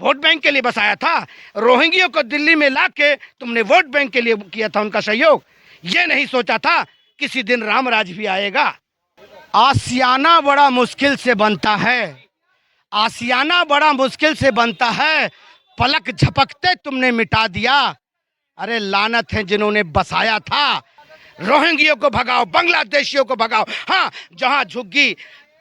Vote bank के लिए बसाया था। रोहिंग्यों को दिल्ली में लाके तुमने वोट बैंक के लिए किया था उनका सहयोग। ये नहीं सोचा था किसी दिन राम राज भी आएगा। आशियाना बड़ा मुश्किल से बनता है, आशियाना बड़ा मुश्किल से बनता है, पलक झपकते तुमने मिटा दिया। अरे लानत है जिन्होंने बसाया था। रोहिंग्यों को भगाओ, बांग्लादेशियों को भगाओ। हाँ, जहां झुग्गी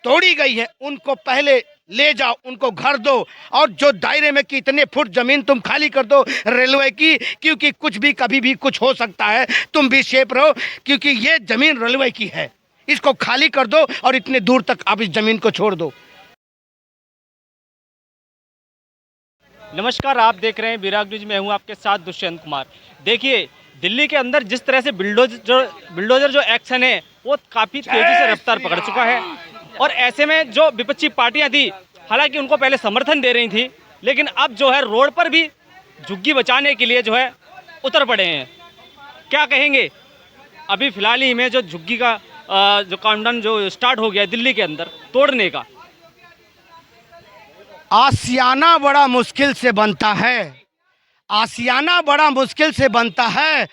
तोड़ी गई है उनको पहले ले जाओ, उनको घर दो। और जो दायरे में कितने फुट जमीन तुम खाली कर दो रेलवे की, क्योंकि कुछ भी कभी भी कुछ हो सकता है। तुम भी सेफ रहो, क्योंकि ये जमीन रेलवे की है। इसको खाली कर दो और इतने दूर तक आप इस जमीन को छोड़ दो। नमस्कार, आप देख रहे हैं विराग न्यूज में हूं आपके साथ दुष्यंत कुमार। देखिए, दिल्ली के अंदर जिस तरह से बिल्डोजर जो एक्शन है वो काफ़ी तेज़ी से रफ्तार पकड़ चुका है। और ऐसे में जो विपक्षी पार्टियां थी, हालांकि उनको पहले समर्थन दे रही थी, लेकिन अब जो है रोड पर भी झुग्गी बचाने के लिए जो है उतर पड़े हैं। क्या कहेंगे? अभी फिलहाल ही में जो झुग्गी का जो काउंटडाउन जो स्टार्ट हो गया दिल्ली के अंदर तोड़ने का। आशियाना बड़ा मुश्किल से बनता है, आशियाना बड़ा मुश्किल से बनता है,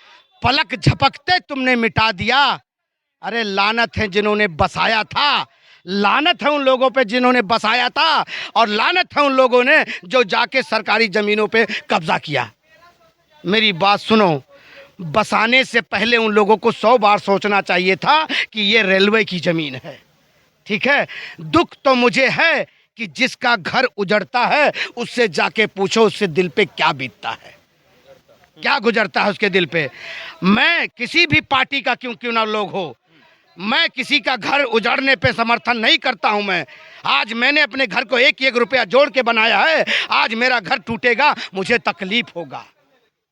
पलक झपकते तुमने मिटा दिया। अरे लानत है जिन्होंने बसाया था, लानत है उन लोगों पे जिन्होंने बसाया था, और लानत है उन लोगों ने जो जाके सरकारी जमीनों पे कब्जा किया। मेरी बात सुनो, बसाने से पहले उन लोगों को 100 बार सोचना चाहिए था कि ये रेलवे की जमीन है। ठीक है, दुख तो मुझे है कि जिसका घर उजड़ता है उससे जाके पूछो उससे दिल पे क्या बीतता है, क्या गुजरता है उसके दिल पे। मैं किसी भी पार्टी का क्यों ना लोग हो, मैं किसी का घर उजाड़ने पे समर्थन नहीं करता हूं। मैं आज मैंने अपने घर को एक एक रुपया जोड़ के बनाया है। आज मेरा घर टूटेगा, मुझे तकलीफ होगा,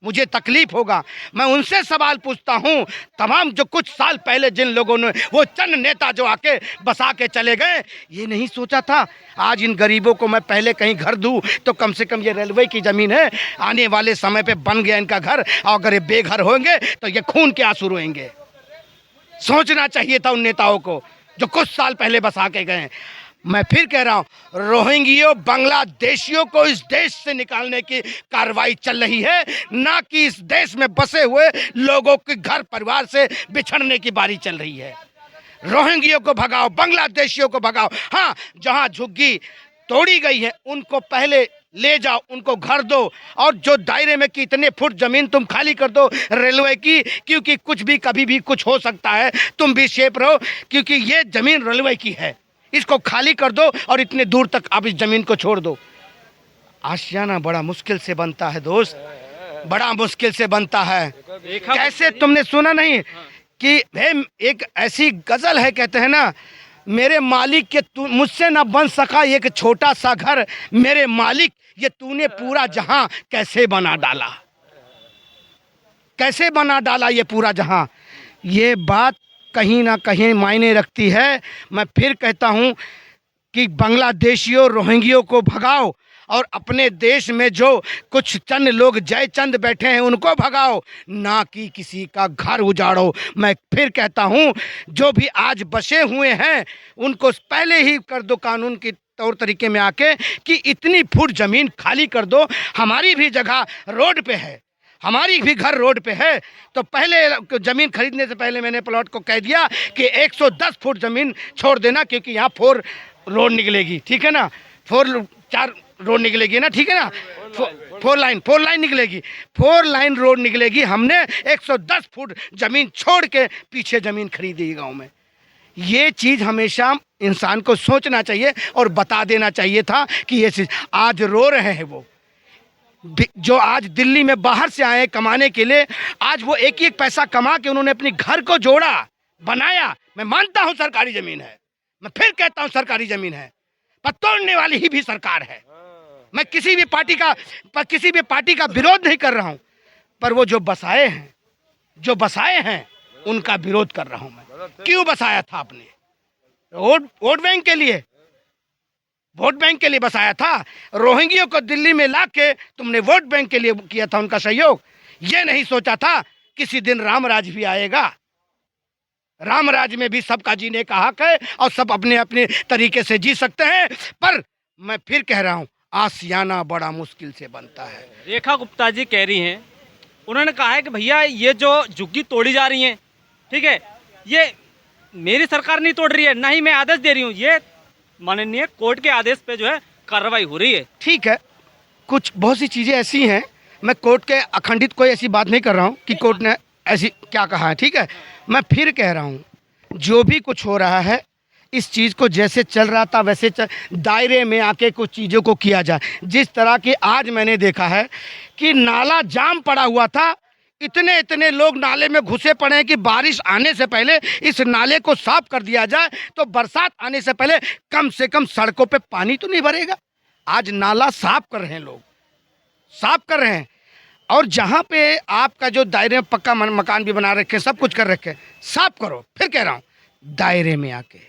मुझे तकलीफ होगा। मैं उनसे सवाल पूछता हूं, तमाम जो कुछ साल पहले जिन लोगों ने, वो चंद नेता जो आके बसा के चले गए, ये नहीं सोचा था आज इन गरीबों को मैं पहले कहीं घर दूं तो कम से कम ये रेलवे की ज़मीन है, आने वाले समय पे बन गया इनका घर, और अगर ये बेघर होंगे तो ये खून के आंसू रोएंगे। सोचना चाहिए था उन नेताओं को जो कुछ साल पहले बसा के गए। मैं फिर कह रहा हूं, रोहिंग्यों बांग्लादेशियों को इस देश से निकालने की कार्रवाई चल रही है, ना कि इस देश में बसे हुए लोगों के घर परिवार से बिछड़ने की बारी चल रही है। रोहिंग्यों को भगाओ, बांग्लादेशियों को भगाओ। हाँ, जहां झुग्गी तोड़ी गई है उनको पहले ले जाओ, उनको घर दो। और जो दायरे में कितने फुट जमीन तुम खाली कर दो रेलवे की, क्योंकि कुछ भी कभी भी कुछ हो सकता है। तुम भी सेफ रहो, क्योंकि ये जमीन रेलवे की है। इसको खाली कर दो और इतने दूर तक आप इस जमीन को छोड़ दो। आशियाना बड़ा मुश्किल से बनता है दोस्त, बड़ा मुश्किल से बनता है। कैसे तुमने सुना नहीं कि एक ऐसी गजल है, कहते हैं ना, मेरे मालिक के मुझसे ना बन सका एक छोटा सा घर, मेरे मालिक ये तूने पूरा जहां कैसे बना डाला, कैसे बना डाला ये पूरा जहां। ये बात कहीं ना कहीं मायने रखती है। मैं फिर कहता हूं कि बांग्लादेशियों रोहिंग्यों को भगाओ, और अपने देश में जो कुछ चंद लोग जयचंद बैठे हैं उनको भगाओ, ना कि किसी का घर उजाड़ो। मैं फिर कहता हूं, जो भी आज बसे हुए हैं उनको पहले ही कर दो कानून की तौर तरीके में आके कि इतनी फुट ज़मीन खाली कर दो। हमारी भी जगह रोड पे है, हमारी भी घर रोड पे है। तो पहले ज़मीन खरीदने से पहले मैंने प्लॉट को कह दिया कि 110 फुट ज़मीन छोड़ देना, क्योंकि यहाँ 4 रोड निकलेगी। ठीक है ना, 4 रोड निकलेगी ना, ठीक है ना, 4 लाइन निकलेगी, 4 लाइन रोड निकलेगी। हमने 110 फुट ज़मीन छोड़ के पीछे ज़मीन खरीदी गाँव में। ये चीज़ हमेशा इंसान को सोचना चाहिए और बता देना चाहिए था कि ये चीज़। आज रो रहे हैं वो जो आज दिल्ली में बाहर से आए कमाने के लिए, आज वो एक एक पैसा कमा के उन्होंने अपने घर को जोड़ा, बनाया। मैं मानता हूं सरकारी जमीन है, मैं फिर कहता हूं सरकारी जमीन है, पर तोड़ने वाली ही भी सरकार है। मैं किसी भी पार्टी का विरोध नहीं कर रहा हूं, पर वो जो बसाए हैं उनका विरोध कर रहा हूं मैं। क्यों बसाया था आपने? वोट बैंक के लिए, वोट बैंक के लिए बसाया था। रोहिंग्यों को दिल्ली में लाके तुमने वोट बैंक के लिए किया था उनका सहयोग। ये नहीं सोचा था किसी दिन राम राज भी आएगा। राम राज में भी सबका जीने का हक है और सब अपने अपने तरीके से जी सकते हैं। पर मैं फिर कह रहा हूं, आसियाना बड़ा मुश्किल से बनता है। रेखा गुप्ता जी कह रही हैं, उन्होंने कहा है कि भैया ये जो झुग्गी तोड़ी जा रही हैं, ठीक है, ये मेरी सरकार नहीं तोड़ रही है, ना ही मैं आदेश दे रही हूँ, ये माननीय कोर्ट के आदेश पे जो है कार्रवाई हो रही है। ठीक है, कुछ बहुत सी चीज़ें ऐसी हैं, मैं कोर्ट के अखंडित कोई ऐसी बात नहीं कर रहा हूँ कि कोर्ट ने ऐसी क्या कहा है, ठीक है। मैं फिर कह रहा हूँ, जो भी कुछ हो रहा है इस चीज़ को जैसे चल रहा था वैसे दायरे में आके कुछ चीज़ों को किया जाए। जिस तरह की आज मैंने देखा है कि नाला जाम पड़ा हुआ था, इतने इतने लोग नाले में घुसे पड़े हैं कि बारिश आने से पहले इस नाले को साफ कर दिया जाए तो बरसात आने से कम सड़कों पे पानी तो नहीं भरेगा। आज नाला साफ कर रहे हैं, लोग साफ कर रहे हैं, और जहाँ पे आपका जो दायरे में पक्का मकान भी बना रखे हैं, सब कुछ कर रखे हैं, साफ करो। फिर कह रहा हूँ, दायरे में आके